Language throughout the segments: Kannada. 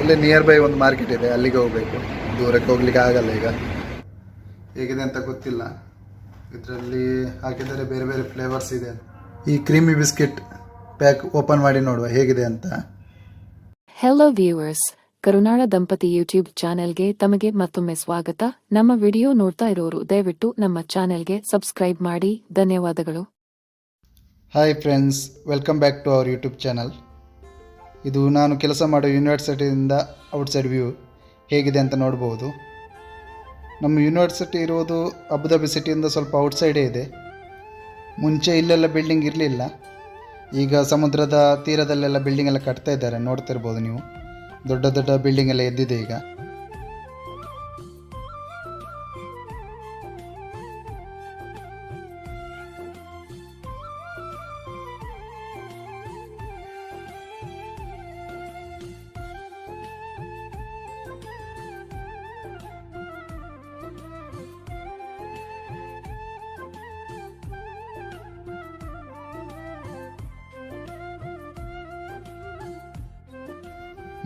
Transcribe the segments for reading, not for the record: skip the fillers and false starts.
ಇಲ್ಲೇ ನಿಯರ್ ಬೈ ಒಂದು ಮಾರ್ಕೆಟ್ ಇದೆ, ಅಲ್ಲಿಗೆ ಹೋಗಬೇಕು. ದೂರಕ್ಕೆ ಹೋಗ್ಲಿಕ್ಕೆ ಆಗಲ್ಲ. ಈಗ ಹೇಗಿದೆ ಅಂತ ಗೊತ್ತಿಲ್ಲ. ಇದರಲ್ಲಿ ಹಾಕಿದರೆ ಬೇರೆ ಬೇರೆ ಫ್ಲೇವರ್ಸ್ ಇದೆ. ಈ ಕ್ರೀಮಿ ಬಿಸ್ಕೆಟ್ ಪ್ಯಾಕ್ ಓಪನ್ ಮಾಡಿ ನೋಡುವ ಹೇಗಿದೆ ಅಂತ. ಹೆಲೋ ವ್ಯೂವರ್ಸ್, ಕರುನಾಳ ದಂಪತಿ ಯೂಟ್ಯೂಬ್ ಚಾನೆಲ್ಗೆ ತಮಗೆ ಮತ್ತೊಮ್ಮೆ ಸ್ವಾಗತ. ನಮ್ಮ ವಿಡಿಯೋ ನೋಡ್ತಾ ಇರೋರು ದಯವಿಟ್ಟು ನಮ್ಮ ಚಾನೆಲ್ಗೆ ಸಬ್ಸ್ಕ್ರೈಬ್ ಮಾಡಿ. ಧನ್ಯವಾದಗಳು. Hi friends, welcome back to our YouTube channel. ಇದು ನಾನು ಕೆಲಸ ಮಾಡೋ ಯೂನಿವರ್ಸಿಟಿಯಿಂದ ಔಟ್ಸೈಡ್ ವ್ಯೂ ಹೇಗಿದೆ ಅಂತ ನೋಡ್ಬೋದು. ನಮ್ಮ ಯೂನಿವರ್ಸಿಟಿ ಇರುವುದು ಅಬುದಾಬಿ ಸಿಟಿಯಿಂದ ಸ್ವಲ್ಪ ಔಟ್ಸೈಡೇ ಇದೆ. ಮುಂಚೆ ಇಲ್ಲೆಲ್ಲ ಬಿಲ್ಡಿಂಗ್ ಇರಲಿಲ್ಲ. ಈಗ ಸಮುದ್ರದ ತೀರದಲ್ಲೆಲ್ಲ ಬಿಲ್ಡಿಂಗ್ ಎಲ್ಲ ಕಟ್ತಾ ಇದ್ದಾರೆ, ನೋಡ್ತಿರ್ಬೋದು ನೀವು. ದೊಡ್ಡ ದೊಡ್ಡ ಬಿಲ್ಡಿಂಗ್ ಎಲ್ಲ ಎದ್ದಿದೆ ಈಗ.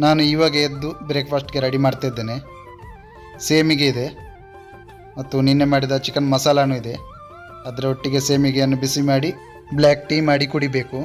ನಾನು ಇವಾಗ ಎದ್ದು ಬ್ರೇಕ್ಫಾಸ್ಟ್ಗೆ ರೆಡಿ ಮಾಡ್ತಿದ್ದೇನೆ. ಸೇಮಿಗೆ ಇದೆ ಮತ್ತು ನಿನ್ನೆ ಮಾಡಿದ ಚಿಕನ್ ಮಸಾಲಾನೂ ಇದೆ. ಅದರ ಒಟ್ಟಿಗೆ ಸೇಮಿಗೆಯನ್ನು ಬಿಸಿ ಮಾಡಿ ಬ್ಲ್ಯಾಕ್ ಟೀ ಮಾಡಿ ಕುಡಿಬೇಕು.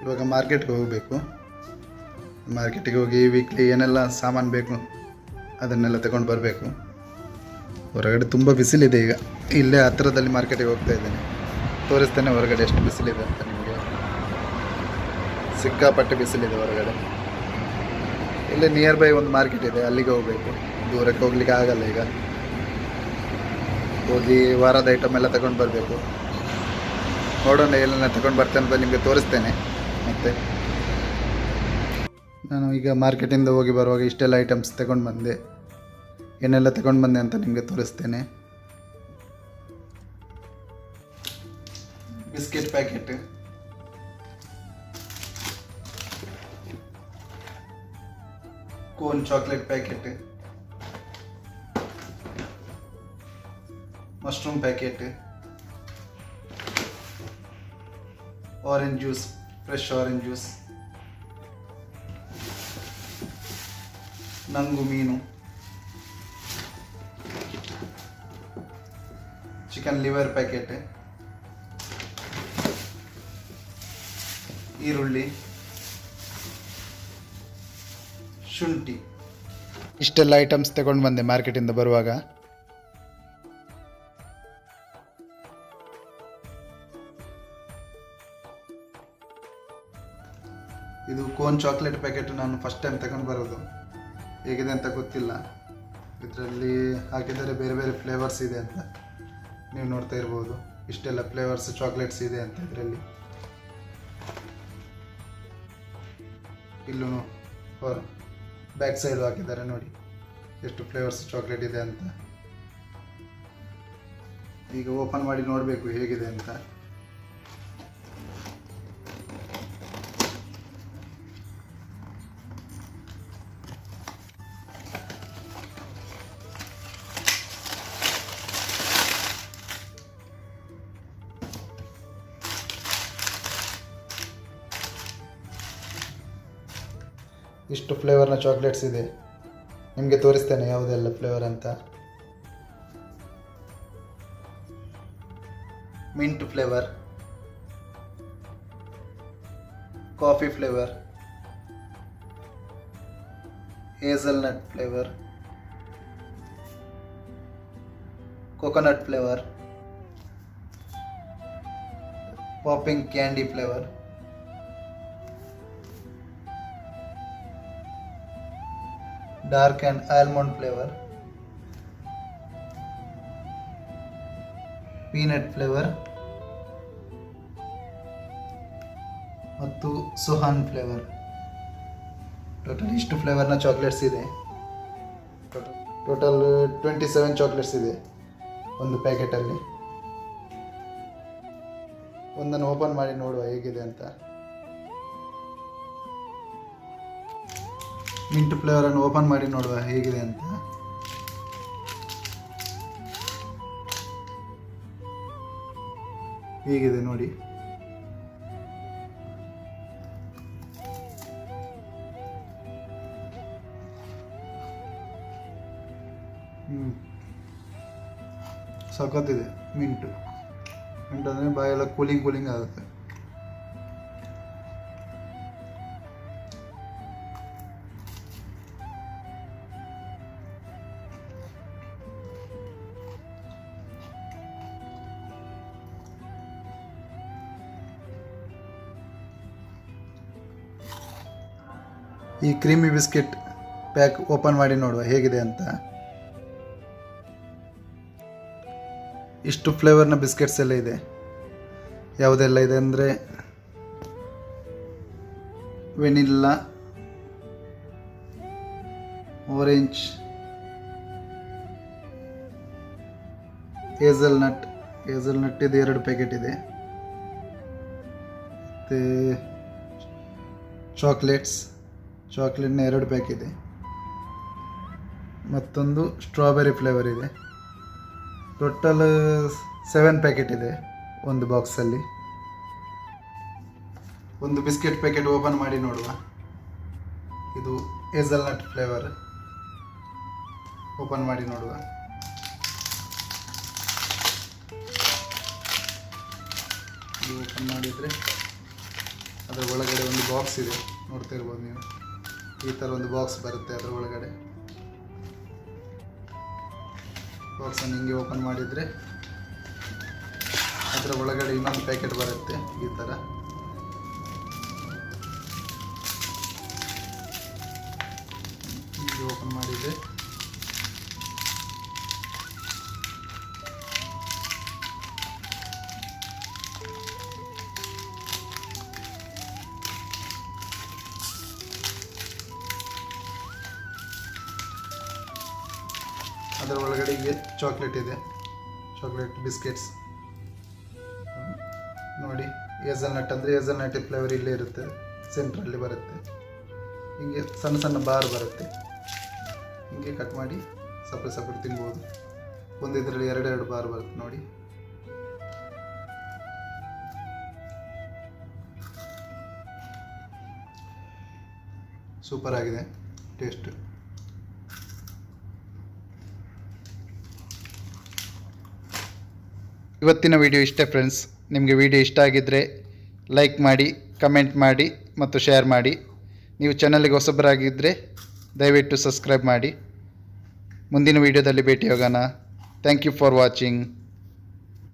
ಇವಾಗ ಮಾರ್ಕೆಟ್ಗೆ ಹೋಗಬೇಕು. ಮಾರ್ಕೆಟಿಗೆ ಹೋಗಿ ವೀಕ್ಲಿ ಏನೆಲ್ಲ ಸಾಮಾನು ಬೇಕು ಅದನ್ನೆಲ್ಲ ತಗೊಂಡು ಬರಬೇಕು. ಹೊರಗಡೆ ತುಂಬ ಬಿಸಿಲಿದೆ ಈಗ. ಇಲ್ಲೇ ಹತ್ತಿರದಲ್ಲಿ ಮಾರ್ಕೆಟಿಗೆ ಹೋಗ್ತಾ ಇದ್ದೇನೆ. ತೋರಿಸ್ತೇನೆ ಹೊರಗಡೆ ಎಷ್ಟು ಬಿಸಿಲಿದೆ ಅಂತ ನಿಮಗೆ. ಸಿಕ್ಕಾಪಟ್ಟೆ ಬಿಸಿಲಿದೆ ಹೊರಗಡೆ. ಇಲ್ಲೇ ನಿಯರ್ ಬೈ ಒಂದು ಮಾರ್ಕೆಟ್ ಇದೆ, ಅಲ್ಲಿಗೆ ಹೋಗಬೇಕು. ದೂರಕ್ಕೆ ಹೋಗ್ಲಿಕ್ಕೆ ಆಗಲ್ಲ. ಈಗ ಹೋಗಿ ವಾರದ ಐಟಮ್ ಎಲ್ಲ ತಗೊಂಡು ಬರಬೇಕು. ನೋಡೋಣ ಏನೆಲ್ಲ ತಗೊಂಡು ಬರ್ತೇನೆ ಅಂತ ನಿಮಗೆ ತೋರಿಸ್ತೇನೆ. ಮತ್ತು ನಾನು ಈಗ ಮಾರ್ಕೆಟಿಂದ ಹೋಗಿ ಬರುವಾಗ ಇಷ್ಟೆಲ್ಲ ಐಟಮ್ಸ್ ತಗೊಂಡು ಬಂದೆ. ಏನೆಲ್ಲ ತಗೊಂಡು ಬಂದೆ ಅಂತ ನಿಮಗೆ ತೋರಿಸ್ತೇನೆ. Biscuit packet, cone chocolate packet, mushroom packet, orange juice, fresh orange juice, ನಂಗು ಮೀನು, ಚಿಕನ್ ಲಿವರ್ ಪ್ಯಾಕೆಟ್, ಈರುಳ್ಳಿ, ಶುಂಠಿ, ಇಷ್ಟೆಲ್ಲ ಐಟಮ್ಸ್ ತಗೊಂಡು ಬಂದೆ ಮಾರ್ಕೆಟಿಂದ ಬರುವಾಗ. ಇದು ಕೋನ್ ಚಾಕ್ಲೇಟ್ ಪ್ಯಾಕೆಟ್ ನಾನು ಫಸ್ಟ್ ಟೈಮ್ ತಗೊಂಡು ಬರೋದು. ಹೇಗಿದೆ ಅಂತ ಗೊತ್ತಿಲ್ಲ. ಇದರಲ್ಲಿ ಹಾಕಿದರೆ ಬೇರೆ ಬೇರೆ ಫ್ಲೇವರ್ಸ್ ಇದೆ ಅಂತ ನೀವು ನೋಡ್ತಾ ಇರ್ಬೋದು. ಇಷ್ಟೆಲ್ಲ ಫ್ಲೇವರ್ಸ್ ಚಾಕ್ಲೇಟ್ಸ್ ಇದೆ ಅಂತ ಇದರಲ್ಲಿ. ಇಲ್ಲೂ ಬ್ಯಾಕ್ ಸೈಡ್ ಹಾಕಿದ್ದಾರೆ ನೋಡಿ ಎಷ್ಟು ಫ್ಲೇವರ್ಸ್ ಚಾಕ್ಲೇಟ್ ಇದೆ ಅಂತ. ಈಗ ಓಪನ್ ಮಾಡಿ ನೋಡಬೇಕು ಹೇಗಿದೆ ಅಂತ. ಇಷ್ಟು ಫ್ಲೇವರ್ನ ಚಾಕ್ಲೇಟ್ಸ್ ಇದೆ. ನಿಮಗೆ ತೋರಿಸ್ತೇನೆ ಯಾವುದೆಲ್ಲ ಫ್ಲೇವರ್ ಅಂತ. Mint flavour, coffee flavour, hazelnut flavour, coconut flavour, popping candy flavour, dark and almond flavor, peanut flavor ಮತ್ತು ಸುಹಾನ್ ಫ್ಲೇವರ್. ಟೋಟಲ್ ಇಷ್ಟು ಫ್ಲೇವರ್ನ ಚಾಕ್ಲೇಟ್ಸ್ ಇದೆ. ಟೋಟಲ್ 27 ಚಾಕ್ಲೇಟ್ಸ್ ಇದೆ ಒಂದು ಪ್ಯಾಕೆಟಲ್ಲಿ. ಒಂದನ್ನು ಓಪನ್ ಮಾಡಿ ನೋಡುವ ಹೇಗಿದೆ ಅಂತ. ಮಿಂಟ್ ಫ್ಲೇವರನ್ನು ಓಪನ್ ಮಾಡಿ ನೋಡುವ ಹೇಗಿದೆ ಅಂತ. ಹೇಗಿದೆ ನೋಡಿ. ಸಖತ್ತಿದೆ ಮಿಂಟ್ ಅಂದರೆ ಬಾಯೆಲ್ಲ ಕೂಲಿಂಗ್ ಆಗುತ್ತೆ. ಈ ಕ್ರೀಮಿ ಬಿಸ್ಕೆಟ್ ಪ್ಯಾಕ್ ಓಪನ್ ಮಾಡಿ ನೋಡುವ ಹೇಗಿದೆ ಅಂತ. ಇಷ್ಟು ಫ್ಲೇವರ್ನ ಬಿಸ್ಕೆಟ್ಸ್ ಎಲ್ಲ ಇದೆ. ಯಾವುದೆಲ್ಲ ಇದೆ ಅಂದರೆ ವೆನಿಲ್ಲಾ, ಆರೆಂಜ್, ಹೇಸಲ್ನಟ್ ಇದು 2 ಪ್ಯಾಕೆಟ್ ಇದೆ. ಮತ್ತು ಚಾಕ್ಲೇಟ್ನ 2 ಪ್ಯಾಕ್ ಇದೆ. ಮತ್ತೊಂದು ಸ್ಟ್ರಾಬೆರಿ ಫ್ಲೇವರ್ ಇದೆ. ಟೋಟಲ್ 7 ಪ್ಯಾಕೆಟ್ ಇದೆ ಒಂದು ಬಾಕ್ಸಲ್ಲಿ. ಒಂದು ಬಿಸ್ಕೆಟ್ ಪ್ಯಾಕೆಟ್ ಓಪನ್ ಮಾಡಿ ನೋಡುವ. ಇದು ಹೇಸಲ್ನಟ್ ಫ್ಲೇವರ್. ಓಪನ್ ಮಾಡಿ ನೋಡುವ. ಇದು ಓಪನ್ ಮಾಡಿದರೆ ಅದರ ಒಳಗಡೆ ಒಂದು ಬಾಕ್ಸ್ ಇದೆ, ನೋಡ್ತಾ ಇರ್ಬೋದು ನೀವು. ಈ ಥರ ಒಂದು ಬಾಕ್ಸ್ ಬರುತ್ತೆ. ಅದರ ಒಳಗಡೆ ಬಾಕ್ಸನ್ನು ಹಿಂಗೆ ಓಪನ್ ಮಾಡಿದರೆ ಅದರ ಒಳಗಡೆ ಇನ್ನೊಂದು ಪ್ಯಾಕೆಟ್ ಬರುತ್ತೆ ಈ ಥರ. ಹಿಂಗೆ ಓಪನ್ ಮಾಡಿದರೆ ಅದರ ಒಳಗಡೆ ಚಾಕ್ಲೇಟ್ ಇದೆ, ಚಾಕ್ಲೇಟ್ ಬಿಸ್ಕೆಟ್ಸ್ ನೋಡಿ. ಹೇಸಲ್ನಟ್ ಅಂದರೆ ಹೇಸಲ್ನಟ್ ಫ್ಲೇವರ್ ಇಲ್ಲೇ ಇರುತ್ತೆ, ಸೆಂಟ್ರಲ್ಲಿ ಬರುತ್ತೆ. ಹಿಂಗೆ ಸಣ್ಣ ಸಣ್ಣ ಬಾರ್ ಬರುತ್ತೆ. ಹಿಂಗೆ ಕಟ್ ಮಾಡಿ ಸಪ್ರೇಟ್ ತಿನ್ಬೋದು. ಒಂದು ಇದರಲ್ಲಿ 2 ಬಾರ್ ಬರುತ್ತೆ ನೋಡಿ. ಸೂಪರ್ ಆಗಿದೆ ಟೇಸ್ಟ್. ಇವತ್ತಿನ ವಿಡಿಯೋ ಇಷ್ಟೇ ಫ್ರೆಂಡ್ಸ್. ನಿಮಗೆ ವಿಡಿಯೋ ಇಷ್ಟ ಆಗಿದ್ದರೆ ಲೈಕ್ ಮಾಡಿ, ಕಮೆಂಟ್ ಮಾಡಿ ಮತ್ತು ಶೇರ್ ಮಾಡಿ. ನೀವು ಚಾನಲ್ಗೆ ಹೊಸಬರಾಗಿದ್ದರೆ ದಯವಿಟ್ಟು ಸಬ್ಸ್ಕ್ರೈಬ್ ಮಾಡಿ. ಮುಂದಿನ ವಿಡಿಯೋದಲ್ಲಿ ಭೇಟಿಯಾಗೋಣ. Thank you for watching.